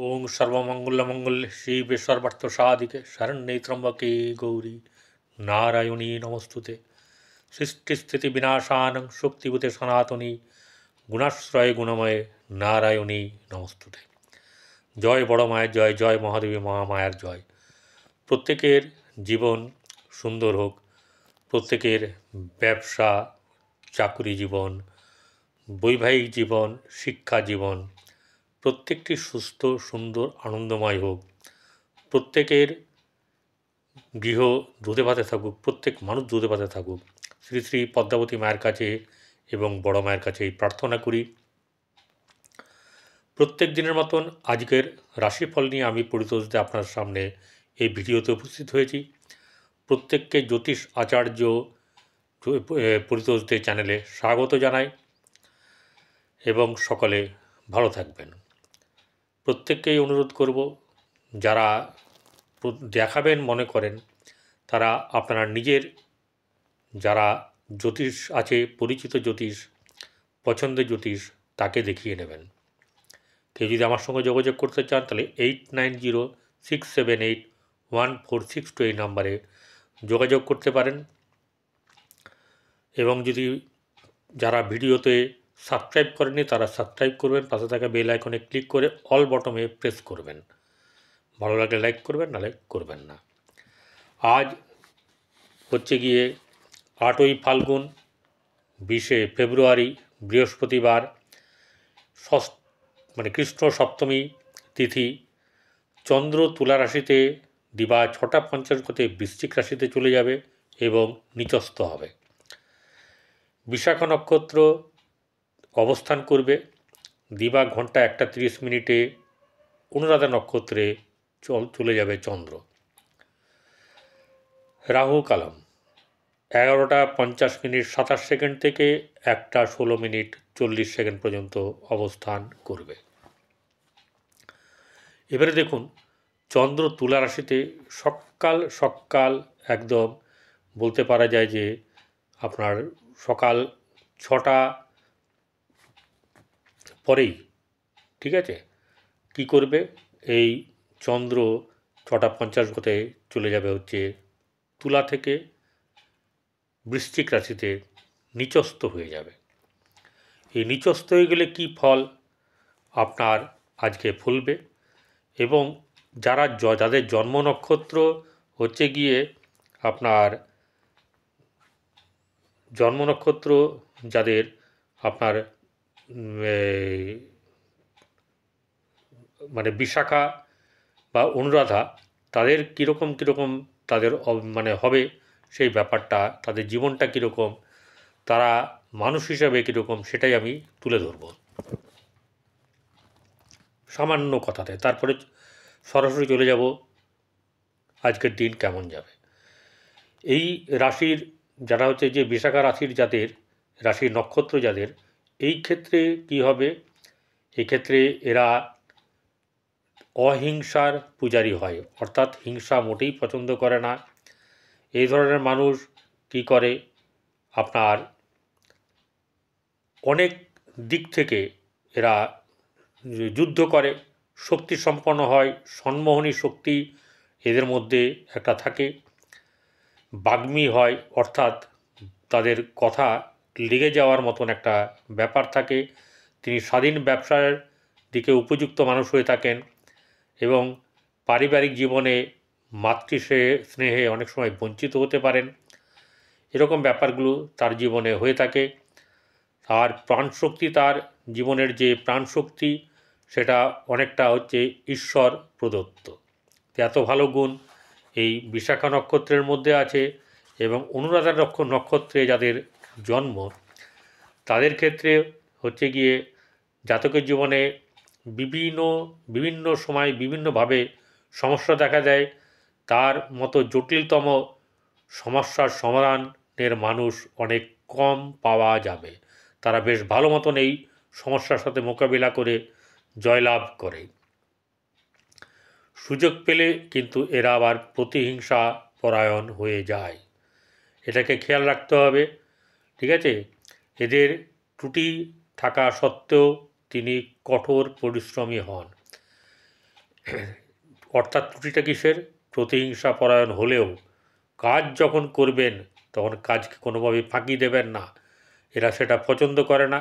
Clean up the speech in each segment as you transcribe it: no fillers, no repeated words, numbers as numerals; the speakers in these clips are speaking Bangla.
ओं सर्वमंगलमंगल्ये शिवे सर्वार्थसाधिके शरण्ये त्र्यंबके गौरी नारायणी नमस्तुते सृष्टिस्थितिविनाशानं शुक्तिभूते सनातनी गुणाश्रय गुणमये नारायणी नमस्तुते। জয় বড় মায়ের জয়, জয় মহাদেবী মহামায়ার জয়। প্রত্যেকের জীবন সুন্দর হোক, প্রত্যেকের ব্যবসা, চাকরি জীবন, বৈবাহিক জীবন, শিক্ষা জীবন প্রত্যেকটি সুস্থ সুন্দর আনন্দময় হোক। প্রত্যেকের গৃহ দুধে ভাতে থাকুক, প্রত্যেক মানুষ দুধে ভাতে থাকুক। শ্রী শ্রী পদ্মাবতী মায়ের কাছে এবং বড় মায়ের কাছে এই প্রার্থনা করি। প্রত্যেক দিনের মতন আজকের রাশিফল নিয়ে আমি পরিতোষদে আপনার সামনে এই ভিডিওতে উপস্থিত হয়েছি। প্রত্যেককে জ্যোতিষ আচার্য পরিতোষদে চ্যানেলে স্বাগত জানাই এবং সকলে ভালো থাকবেন। প্রত্যেককেই অনুরোধ করব, যারা দেখাবেন মনে করেন তারা আপনারা নিজের যারা জ্যোতিষ আছে, পরিচিত জ্যোতিষ, পছন্দের জ্যোতিষ, তাকে দেখিয়ে নেবেন। কেউ যদি আমার সঙ্গে যোগাযোগ করতে চান তাহলে 8906781462 এই নাম্বারে যোগাযোগ করতে পারেন। এবং যদি যারা ভিডিওতে সাবস্ক্রাইব করেননি তারা সাবস্ক্রাইব করবেন, পাশে থাকা বেল আইকনে ক্লিক করে অল বটমে প্রেস করবেন। ভালো লাগলে লাইক করবেন, নাহলে করবেন না। আজ হচ্ছে গিয়ে 8ই ফাল্গুন, 20শে ফেব্রুয়ারি, বৃহস্পতিবার, কৃষ্ণ সপ্তমী তিথি। চন্দ্র তুলা রাশিতে দিবা 6টা 50 গতে বৃশ্চিক রাশিতে চলে যাবে এবং নিচস্থ হবে। বিশাখা নক্ষত্র অবস্থান করবে দিবা ঘন্টা 1:30 অনুরাধা নক্ষত্রে চলে যাবে চন্দ্র। রাহু কালম 11:50 থেকে 1:16 পর্যন্ত অবস্থান করবে। এবারে দেখুন, চন্দ্র তুলা রাশিতে সকাল একদম বলতে পারা যায় যে আপনার সকাল 6টা পরেই, ঠিক আছে, কি করবে, এই চন্দ্র 6:50 গতে চলে যাবে হচ্ছে তুলা থেকে বৃশ্চিক রাশিতে নিচস্থ হয়ে যাবে। এই নিচস্থ হয়ে গেলে কি ফল আপনার আজকে ফলবে, এবং যাদের জন্ম নক্ষত্র হচ্ছে গিয়ে আপনার জন্ম নক্ষত্র যাদের আপনার বিশাখা বা অনুরাধা, তাদের কীরকম তাদের হবে সেই ব্যাপারটা, তাদের জীবনটা কীরকম, তারা মানুষ হিসাবে কীরকম, সেটাই আমি তুলে ধরব সামান্য কথাতে। তারপরে সরাসরি চলে যাব আজকের দিন কেমন যাবে। এই রাশির যারা হচ্ছে যে বিশাখা রাশির যাদের রাশির নক্ষত্র যাদের, এই ক্ষেত্রে কি হবে, এই ক্ষেত্রে এরা অহিংসার পূজারী হয়, অর্থাৎ হিংসা মোটেই পছন্দ করে না। এই ধরনের মানুষ কি করে, আপনার অনেক দিক থেকে এরা যুদ্ধ করে, শক্তি সম্পন্ন হয়, সম্মোহনী শক্তি এদের মধ্যে একটা থাকে, বাগ্মী হয়, অর্থাৎ তাদের কথা লেগে যাওয়ার মতন একটা ব্যাপার থাকে। তিনি স্বাধীন ব্যবসার দিকে উপযুক্ত মানুষ হয়ে থাকেন এবং পারিবারিক জীবনে স্নেহে অনেক সময় বঞ্চিত হতে পারেন। এরকম ব্যাপারগুলো তার জীবনে হয়ে থাকে। আর প্রাণশক্তি, তার জীবনের যে প্রাণশক্তি, সেটা অনেকটা হচ্ছে ঈশ্বর প্রদত্ত। এত ভালো গুণ এই বিশাখা নক্ষত্রের মধ্যে আছে। এবং অনুরাধা নক্ষত্রে যাদের জন্ম, তাদের ক্ষেত্রে হচ্ছে গিয়ে জাতকের জীবনে বিভিন্ন সময় বিভিন্নভাবে সমস্যা দেখা দেয়। তার মতো জটিলতম সমস্যার সমাধানের মানুষ অনেক কম পাওয়া যাবে। তারা বেশ ভালো মতন এই সমস্যার সাথে মোকাবিলা করে জয়লাভ করে। সুযোগ পেলে কিন্তু এরা আবার প্রতিহিংসা পরায়ণ হয়ে যায়, এটাকে খেয়াল রাখতে হবে, ঠিক আছে। এদের ত্রুটি থাকা সত্ত্বেও তিনি কঠোর পরিশ্রমী হন। অর্থাৎ ত্রুটিটা কিসের? প্রতিহিংসা পরায়ণ হলেও কাজ যখন করবেন তখন কাজকে কোনোভাবেই ফাঁকি দেবেন না। এরা সেটা পছন্দ করে না,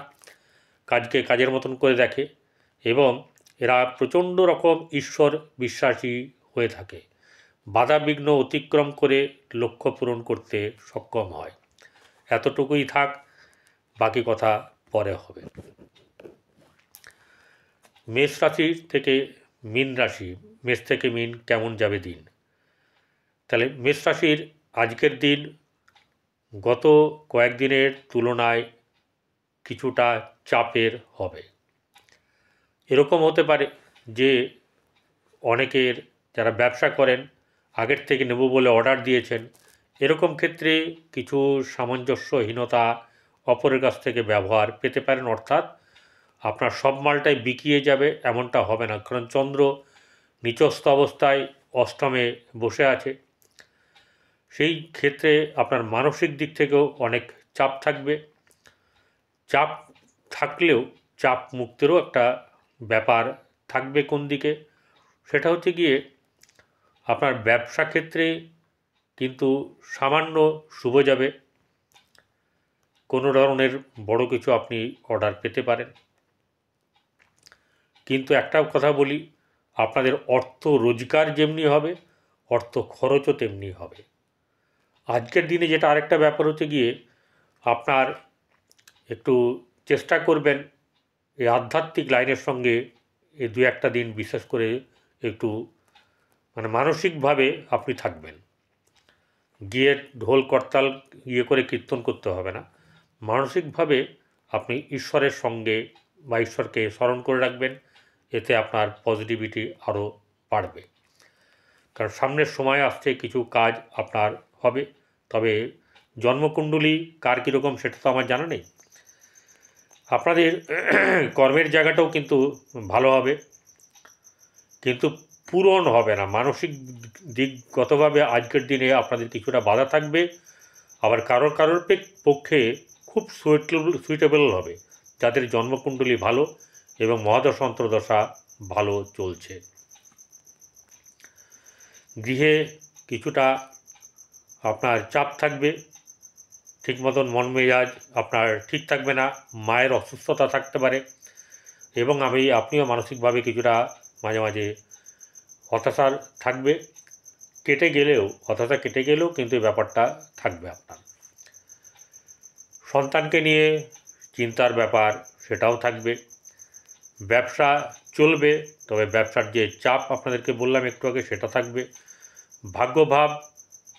কাজকে কাজের মতন করে দেখে, এবং এরা প্রচণ্ড রকম ঈশ্বর বিশ্বাসী হয়ে থাকে, বাধা বিঘ্ন অতিক্রম করে লক্ষ্য পূরণ করতে সক্ষম হয়। এতটুকুই থাক, বাকি কথা পরে হবে। মেষ রাশি থেকে মীন রাশি, মেষ থেকে মীন কেমন যাবে দিন? তাহলে মেষ রাশির আজকের দিন গত কয়েকদিনের তুলনায় কিছুটা চাপের হবে। এরকম হতে পারে যে অনেকের যারা ব্যবসা করেন আগের থেকে নেব বলে অর্ডার দিয়েছেন, এরকম ক্ষেত্রে কিছু সামঞ্জস্যহীনতা অপরের কাছ থেকে ব্যবহার পেতে পারেন, অর্থাৎ আপনার সব মালটাই বিকিয়ে যাবে এমনটা হবে না, কারণ চন্দ্র নিচস্থ অবস্থায় অষ্টমে বসে আছে। সেই ক্ষেত্রে আপনার মানসিক দিক থেকেও অনেক চাপ থাকবে। চাপ থাকলেও চাপ মুক্তেরও একটা ব্যাপার থাকবে। কোন দিকে? সেটা হচ্ছে গিয়ে আপনার ব্যবসা ক্ষেত্রে কিন্তু সামান্য শুভ যাবে, কোনো ধরনের বড় কিছু আপনি অর্ডার পেতে পারেন। কিন্তু একটা কথা বলি, আপনাদের অর্থ রোজগার যেমনি হবে, অর্থ খরচও তেমনি হবে। আজকের দিনে যেটা আরেকটা ব্যাপার হচ্ছে গিয়ে আপনার একটু চেষ্টা করবেন এই আধ্যাত্মিক লাইনের সঙ্গে এই দু একটা দিন বিশেষ করে একটু মানসিকভাবে আপনি থাকবেন। গিয়ে ঢোল করতাল করে কীর্তন করতে হবে না, মানসিকভাবে আপনি ঈশ্বরের সঙ্গে বা ঈশ্বরকে স্মরণ করে রাখবেন, এতে আপনার পজিটিভিটি আরও বাড়বে। কারণ সামনের সময় আসছে কিছু কাজ আপনার হবে। তবে জন্মকুণ্ডলী কার কীরকম সেটা তো আমার জানা নেই। আপনাদের কর্মের জায়গাটাও কিন্তু ভালো হবে, কিন্তু পূরণ হবে না। মানসিক দিকগতভাবে আজকের দিনে আপনাদের কিছুটা বাধা থাকবে, আবার কারোর পক্ষে খুব সুইটেবল হবে যাদের জন্মকুণ্ডলী ভালো এবং মহাদশা অন্তর্দশা ভালো চলছে। গৃহে কিছুটা আপনার চাপ থাকবে, ঠিক মতন মন মেজাজ আপনার ঠিক থাকবে না, মায়ের অসুস্থতা থাকতে পারে, এবং আপনিও মানসিকভাবে কিছুটা মাঝে মাঝে হতাশার থাকবে। হতাশা কেটে গেলেও কিন্তু এই ব্যাপারটা থাকবে আপনার। সন্তানকে নিয়ে চিন্তার ব্যাপার সেটাও থাকবে। ব্যবসা চলবে, তবে ব্যবসার যে চাপ আপনাদেরকে বললাম একটু আগে সেটা থাকবে। ভাগ্যভাব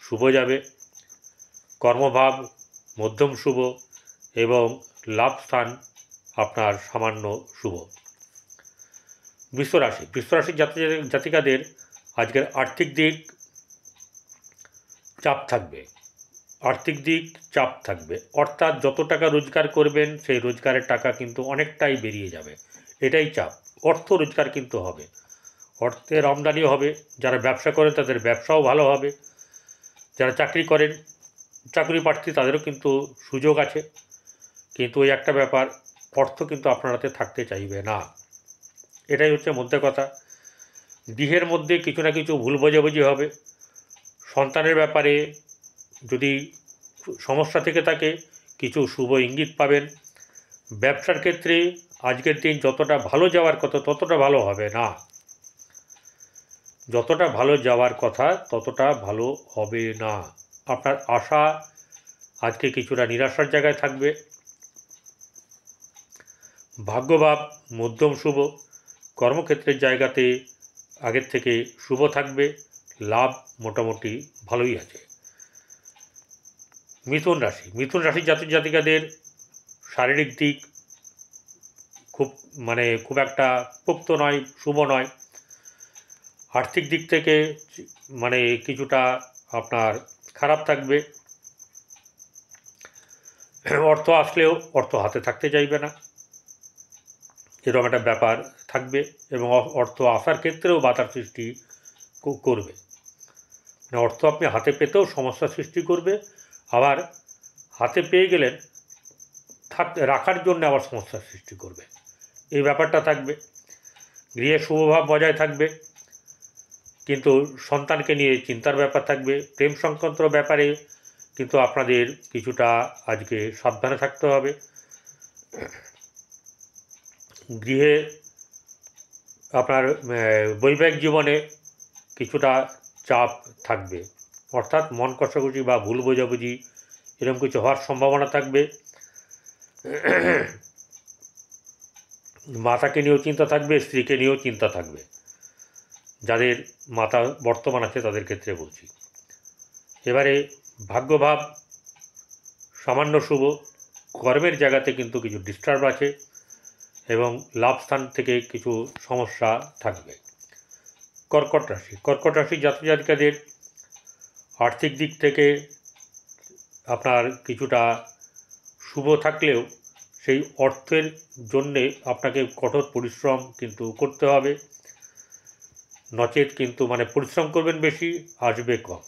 শুভ যাবে, কর্মভাব মধ্যম শুভ, এবং লাভ স্থান আপনার সামান্য শুভ। বৃষরাশির জাতিকাদের আজকের আর্থিক দিক চাপ থাকবে, অর্থাৎ যত টাকা রোজগার করবেন সেই রোজগারের টাকা কিন্তু অনেকটাই বেরিয়ে যাবে, এটাই চাপ। অর্থ রোজগার কিন্তু হবে, অর্থের আমদানি হবে। যারা ব্যবসা করেন তাদের ব্যবসাও ভালো হবে, যারা চাকরি করেন চাকরি প্রার্থী তাদেরও কিন্তু সুযোগ আছে। কিন্তু ওই একটা ব্যাপার, অর্থ কিন্তু আপনার হাতে থাকতে চাইবে না, এটাই হচ্ছে মধ্যে কথা। গৃহের মধ্যে কিছু না কিছু ভুল বোঝাবুঝি হবে। সন্তানের ব্যাপারে যদি সমস্যা থেকে থাকে কিছু শুভ ইঙ্গিত পাবেন। ব্যবসার ক্ষেত্রে আজকের দিন যতটা ভালো যাওয়ার কথা ততটা ভালো হবে না, যতটা ভালো যাওয়ার কথা ততটা ভালো হবে না। আপনার আশা আজকে কিছুটা নিরাশার জায়গায় থাকবে। ভাগ্যভাব মধ্যম শুভ, কর্মক্ষেত্রের জায়গাতে আগের থেকে শুভ থাকবে, লাভ মোটামুটি ভালোই আছে। মিথুন রাশির জাতিকাদের শারীরিক দিক খুব একটা পোক্ত নয়, শুভ নয়। আর্থিক দিক থেকে কিছুটা আপনার খারাপ থাকবে। অর্থ আসলেও অর্থ হাতে থাকতে চাইবে না, এরকম একটা ব্যাপার থাকবে, এবং অর্থ আসার ক্ষেত্রেও বাধার সৃষ্টি করবে। অর্থ আপনি হাতে পেতেও সমস্যার সৃষ্টি করবে, আবার হাতে পেয়ে গেলেন রাখার জন্য আবার সমস্যার সৃষ্টি করবে, এই ব্যাপারটা থাকবে। গৃহে শুভভাব বজায় থাকবে, কিন্তু সন্তানকে নিয়ে চিন্তার ব্যাপার থাকবে। প্রেম সংক্রান্ত ব্যাপারে কিন্তু আপনাদের কিছুটা আজকে সাবধানে থাকতে হবে। গৃহে আপনার বৈবাহিক জীবনে কিছুটা চাপ থাকবে, অর্থাৎ মন কষাকষি বা ভুল বোঝাবুঝি এরকম কিছু হওয়ার সম্ভাবনা থাকবে। মাতাকে নিয়েও চিন্তা থাকবে, স্ত্রীকে নিয়েও চিন্তা থাকবে। যাদের মাতা বর্তমান আছে তাদের ক্ষেত্রে বলছি। এবারে ভাগ্যভাব সামান্য শুভ, কর্মের জায়গাতে কিন্তু কিছু ডিস্টার্ব আছে এবং লাভ স্থান থেকে কিছু সমস্যা থাকবে। কর্কট রাশি, কর্কট রাশি জাতক জাতিকাদের আর্থিক দিক থেকে আপনার কিছুটা শুভ থাকলেও সেই অর্থের জন্যে আপনাকে কঠোর পরিশ্রম কিন্তু করতে হবে, নচেত কিন্তু পরিশ্রম করবেন বেশি, আসবে কম।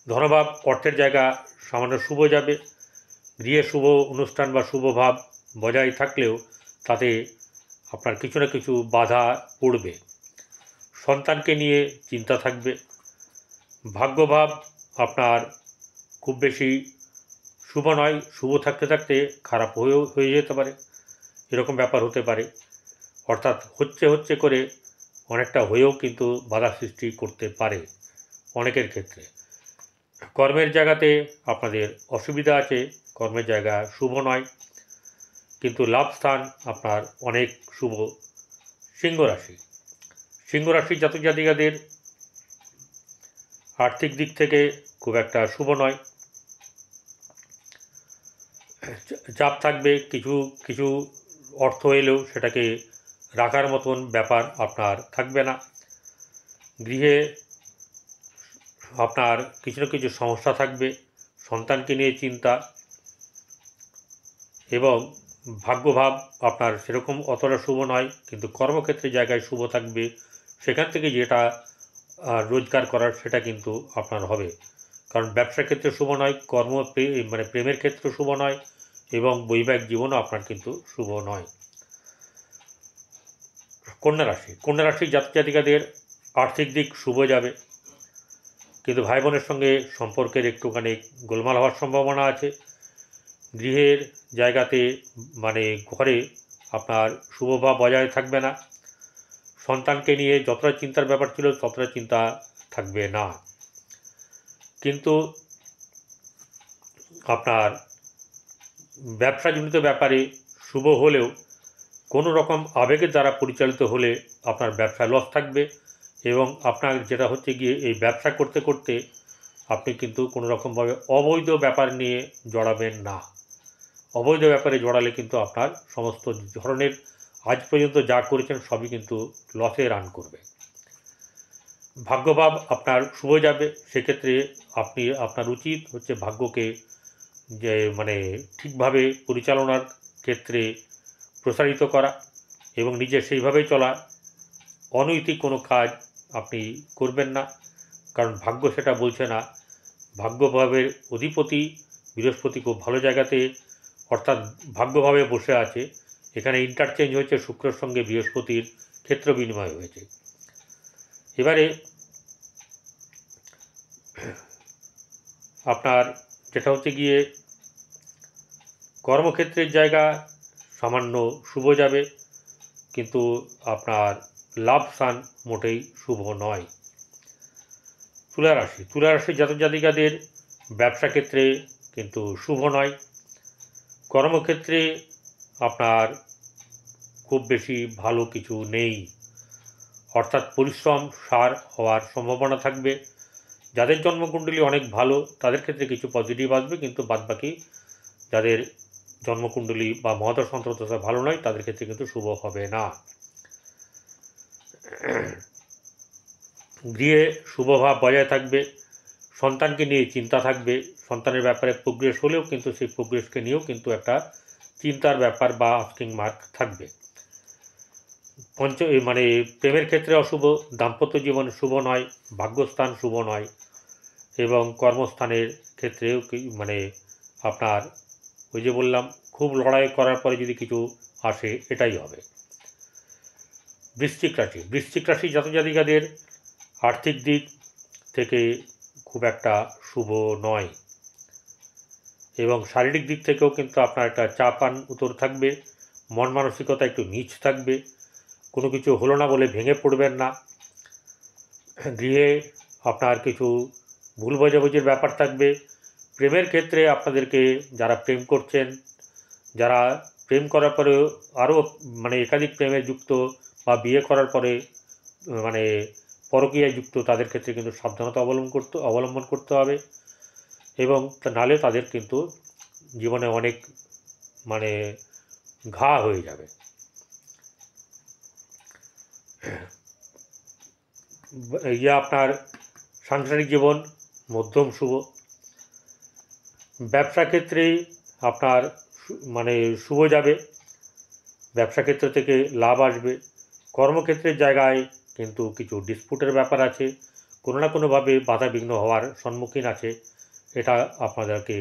ধনভাব অর্থের জায়গা সামান্য শুভ যাবে। গৃহে শুভ অনুষ্ঠান বা শুভ ভাব বজায় থাকলেও তাতে আপনার কিছু না কিছু বাধা পড়বে। সন্তানকে নিয়ে চিন্তা থাকবে। ভাগ্যভাব আপনার খুব বেশি শুভ নয়, শুভ থাকতে থাকতে খারাপ হয়ে যেতে পারে, এরকম ব্যাপার হতে পারে। অর্থাৎ হচ্ছে করে অনেকটা হয়েও কিন্তু বাধা সৃষ্টি করতে পারে অনেকের ক্ষেত্রে। কর্মের জায়গাতে আপনাদের অসুবিধা আছে, কর্মের জায়গা শুভ নয়, কিন্তু লাভ স্থান আপনার অনেক শুভ। সিংহ রাশি, সিংহ রাশির জাতক জাতিকাদের আর্থিক দিক থেকে খুব একটা শুভ নয়, চাপ থাকবে। কিছু অর্থ এলেও সেটাকে রাখার মতন ব্যাপার আপনার থাকবে না। গৃহে আপনার কিছু না কিছু সমস্যা থাকবে, সন্তানকে নিয়ে চিন্তা, এবং ভাগ্যভাব আপনার সেরকম অতটা শুভ নয়, কিন্তু কর্মক্ষেত্রে জায়গায় শুভ থাকবে। সেখান থেকে যেটা রোজগার করার সেটা কিন্তু আপনার হবে, কারণ ব্যবসার ক্ষেত্রে শুভ নয়, প্রেমের ক্ষেত্রে শুভ নয়, এবং বৈবাহিক জীবনও আপনার কিন্তু শুভ নয়। কন্যা রাশি, কন্যা রাশির জাতক জাতিকাদের আর্থিক দিক শুভ যাবে, কিন্তু ভাই বোনের সঙ্গে সম্পর্কের একটুখানি গোলমাল হওয়ার সম্ভাবনা আছে। গৃহের জায়গাতে ঘরে আপনার শুভভাব বজায় থাকবে না। সন্তানকে নিয়ে যতটা চিন্তার ব্যাপার ছিল ততটা চিন্তা থাকবে না, কিন্তু আপনার ব্যবসাজনিত ব্যাপারে শুভ হলেও কোনো রকম আবেগের দ্বারা পরিচালিত হলে আপনার ব্যবসায় লস থাকবে, এবং আপনার যেটা হচ্ছে গিয়ে এই ব্যবসা করতে করতে আপনি কিন্তু কোনো রকমভাবে অবৈধ ব্যাপার নিয়ে জড়াবেন না। অবৈধ ব্যাপারে জড়ালে কিন্তু আপনার সমস্ত ধরনের আজ পর্যন্ত যা করেছেন সবই কিন্তু লসে রান করবে। ভাগ্যভাব আপনার শুভ যাবে, সেক্ষেত্রে আপনার উচিত হচ্ছে ভাগ্যকে যে ঠিকভাবে পরিচালনার ক্ষেত্রে প্রসারিত করা এবং নিজে সেইভাবেই চলা। অনৈতিক কোনো কাজ আপনি করবেন না, কারণ ভাগ্য সেটা বলছে না। ভাগ্যভাবের অধিপতি বৃহস্পতি খুব ভালো জায়গাতে, অর্থাৎ ভাগ্যভাবে বসে আছে। এখানে ইন্টারচেঞ্জ হয়েছে, শুক্রের সঙ্গে বৃহস্পতির ক্ষেত্র বিনিময় হয়েছে। এবারে আপনার যেটা হচ্ছে গিয়ে কর্মক্ষেত্রের জায়গা সামান্য শুভ যাবে, কিন্তু আপনার লাভ স্থান মোটেই শুভ নয়। তুলা রাশি, তুলা রাশির জাতক জাতিকাদের ব্যবসা ক্ষেত্রে কিন্তু শুভ নয়। কর্মক্ষেত্রে আপনার খুব বেশি ভালো কিছু নেই, অর্থাৎ পরিশ্রম সার হওয়ার সম্ভাবনা থাকবে। যাদের জন্মকুণ্ডলী অনেক ভালো তাদের ক্ষেত্রে কিছু পজিটিভ আসবে, কিন্তু বাদবাকি যাদের জন্মকুণ্ডলী বা মহাদশা অন্তর্দশা ভালো নয় তাদের ক্ষেত্রে কিন্তু শুভ হবে না। গৃহে শুভভাব বজায় থাকবে, সন্তানকে নিয়ে চিন্তা থাকবে। সন্তানের ব্যাপারে প্রোগ্রেস হলেও কিন্তু সেই প্রোগ্রেসকে নিয়েও কিন্তু একটা চিন্তার ব্যাপার বা আস্কিং মার্ক থাকবে। প্রেমের ক্ষেত্রে অশুভ, দাম্পত্য জীবন শুভ নয়, ভাগ্যস্থান শুভ নয়, এবং কর্মস্থানের ক্ষেত্রেও আপনার ওই যে বললাম খুব লড়াই করার পরে যদি কিছু আসে এটাই হবে। বৃশ্চিক রাশি জাতজাতিকাদের আর্থিক দিক থেকে খুব একটা শুভ নয়, এবং শারীরিক দিক থেকেও কিন্তু আপনার একটা চাপান উত্তর থাকবে, মন মানসিকতা একটু নীচ থাকবে, কোনো কিছু হলো না বলে ভেঙে পড়বেন না। গৃহে আপনার কিছু ভুল বোঝাবুঝির ব্যাপার থাকবে। প্রেমের ক্ষেত্রে আপনাদেরকে যারা প্রেম করছেন, যারা প্রেম করার পরেও আরও একাধিক প্রেমে যুক্ত বা বিয়ে করার পরে পরকীয়ায় যুক্ত, তাদের ক্ষেত্রে কিন্তু সাবধানতা অবলম্বন করতে হবে, এবং নাহলে তাদের কিন্তু জীবনে অনেক ঘা হয়ে যাবে। আপনার সাংসারিক জীবন মধ্যম শুভ। ব্যবসা ক্ষেত্রে আপনার শুভ যাবে, ব্যবসা ক্ষেত্র থেকে লাভ আসবে। কর্মক্ষেত্রের জায়গায় কিন্তু কিছু ডিসপুটের ব্যাপার আছে, কোনো না কোনোভাবে বাধা বিঘ্ন হওয়ার সম্মুখীন আছে, এটা আপনাদেরকে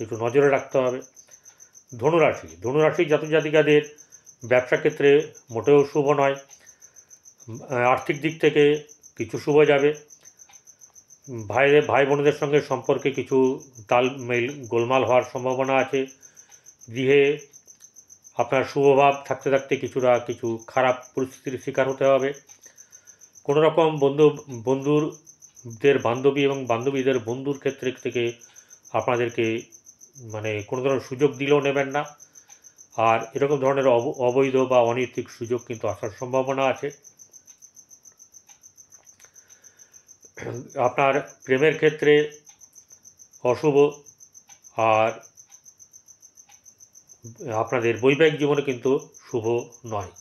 একটু নজরে রাখতে হবে। ধনুরাশি জাতজাতিকাদের ব্যবসা ক্ষেত্রে মোটেও শুভ নয়। আর্থিক দিক থেকে কিছু শুভ যাবে। ভাই বোনদের সঙ্গে সম্পর্কে কিছু তালমেল গোলমাল হওয়ার সম্ভাবনা আছে। গৃহে আপনার শুভভাব থাকতে থাকতে কিছু খারাপ পরিস্থিতির শিকার হতে হবে। কোনো রকম বন্ধুদের বান্ধবী এবং বান্ধবীদের বন্ধুর ক্ষেত্রে থেকে আপনাদেরকে কোনো ধরনের সুযোগ দিলেও নেবেন না, আর এরকম ধরনের অবৈধ বা অনৈতিক সুযোগ কিন্তু আসার সম্ভাবনা আছে। আপনার প্রেমের ক্ষেত্রে অশুভ, আর আপনাদের বৈবাহিক জীবনে কিন্তু শুভ নয়।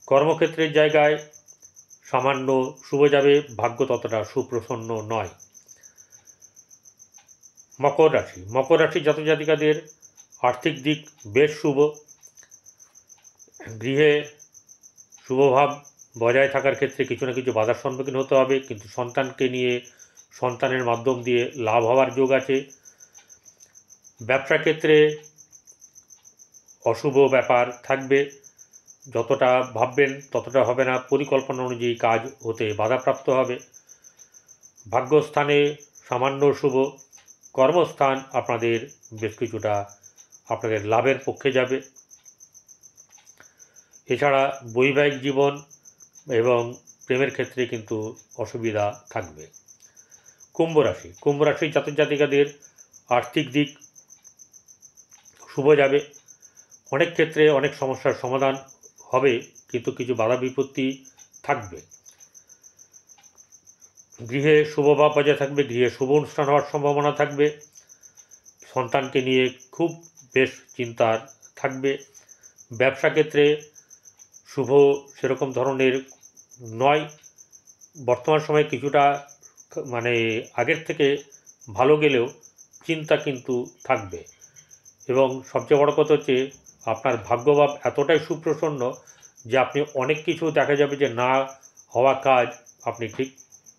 কর্মক্ষেত্রের জায়গায় সামান্য শুভ যাবে, ভাগ্য ততটা সুপ্রসন্ন নয়। মকর রাশি জাতজাতিকাদের আর্থিক দিক বেশ শুভ। গৃহে শুভভাব বজায় থাকার ক্ষেত্রে কিছু না কিছু বাধার সম্মুখীন হতে হবে, কিন্তু সন্তানের মাধ্যম দিয়ে লাভ হওয়ার যোগ আছে। ব্যবসা ক্ষেত্রে অশুভ ব্যাপার থাকবে, যতটা ভাববেন ততটা হবে না, পরিকল্পনা অনুযায়ী কাজ হতে বাধাপ্রাপ্ত হবে। ভাগ্যস্থানে সামান্য শুভ। কর্মস্থান আপনাদের বেশ কিছুটা আপনাদের লাভের পক্ষে যাবে। এছাড়া বৈবাহিক জীবন এবং প্রেমের ক্ষেত্রে কিন্তু অসুবিধা থাকবে। কুম্ভ রাশি জাতজাতিকাদের আর্থিক দিক শুভ যাবে। অনেক ক্ষেত্রে অনেক সমস্যার সমাধান হবে, কিন্তু কিছু বাধা বিপত্তি থাকবে। গৃহে শুভভাব বজায় থাকবে, গৃহে শুভ অনুষ্ঠান হওয়ার সম্ভাবনা থাকবে। সন্তানকে নিয়ে খুব বেশ চিন্তার থাকবে। ব্যবসা ক্ষেত্রে শুভ সেরকম ধরনের নয়। বর্তমান সময়ে কিছুটা আগের থেকে ভালো গেলেও চিন্তা কিন্তু থাকবে, এবং সবচেয়ে বড় কথা হচ্ছে আপনার ভাগ্যভাব এতটাই সুপ্রসন্ন যে আপনি অনেক কিছু দেখা যাবে যে না হওয়া কাজ আপনি ঠিক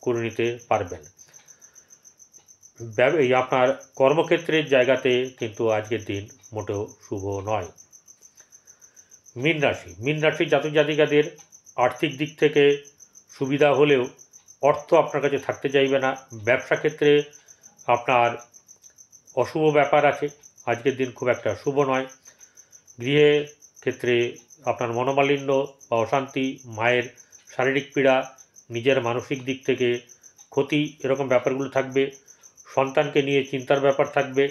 করে নিতে পারবেন। আপনার কর্মক্ষেত্রের জায়গাতে কিন্তু আজকের দিন মোটেও শুভ নয়। মীন রাশি জাতজাতিকাদের আর্থিক দিক থেকে সুবিধা হলেও অর্থ আপনার কাছে থাকতে চাইবে না। ব্যবসা ক্ষেত্রে আপনার অশুভ ব্যাপার আছে, আজকের দিন খুব একটা শুভ নয়। গৃহে ক্ষেত্রে আপনার মনোমালিন্য বা অশান্তি, মায়ের শারীরিক পীড়া, নিজের মানসিক দিক থেকে ক্ষতি, এরকম ব্যাপারগুলো থাকবে। সন্তানকে নিয়ে চিন্তার ব্যাপার থাকবে।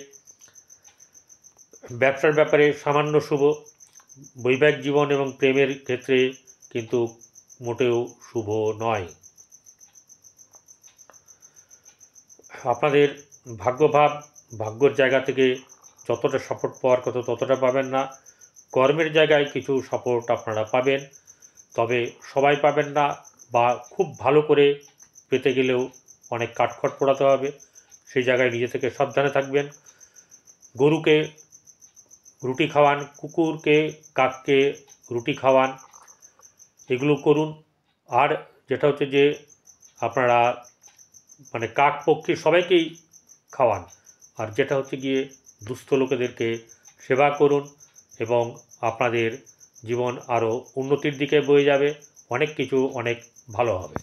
ব্যবসার ব্যাপারে সামান্য শুভ। বৈবাহিক জীবন এবং প্রেমের ক্ষেত্রে কিন্তু মোটেও শুভ নয়। আপনাদের ভাগ্যর জায়গা থেকে যতটা সাপোর্ট পাওয়ার কথা ততটা পাবেন না। কর্মের জায়গায় কিছু সাপোর্ট আপনারা পাবেন, তবে সবাই পাবেন না, বা খুব ভালো করে পেতে গেলেও অনেক কাঠখড় পোড়াতে হবে, সেই জায়গায় নিজে থেকে সাবধানে থাকবেন। গরুকে রুটি খাওয়ান, কুকুরকে কাককে রুটি খাওয়ান, এগুলো করুন। আর যেটা হচ্ছে যে আপনারা কাক পক্ষী সবাইকেই খাওয়ান, আর যেটা হচ্ছে গিয়ে দুস্থ লোকেদেরকে সেবা করুন, এবং আপনাদের জীবন আরও উন্নতির দিকে বয়ে যাবে, অনেক কিছু অনেক ভালো হবে।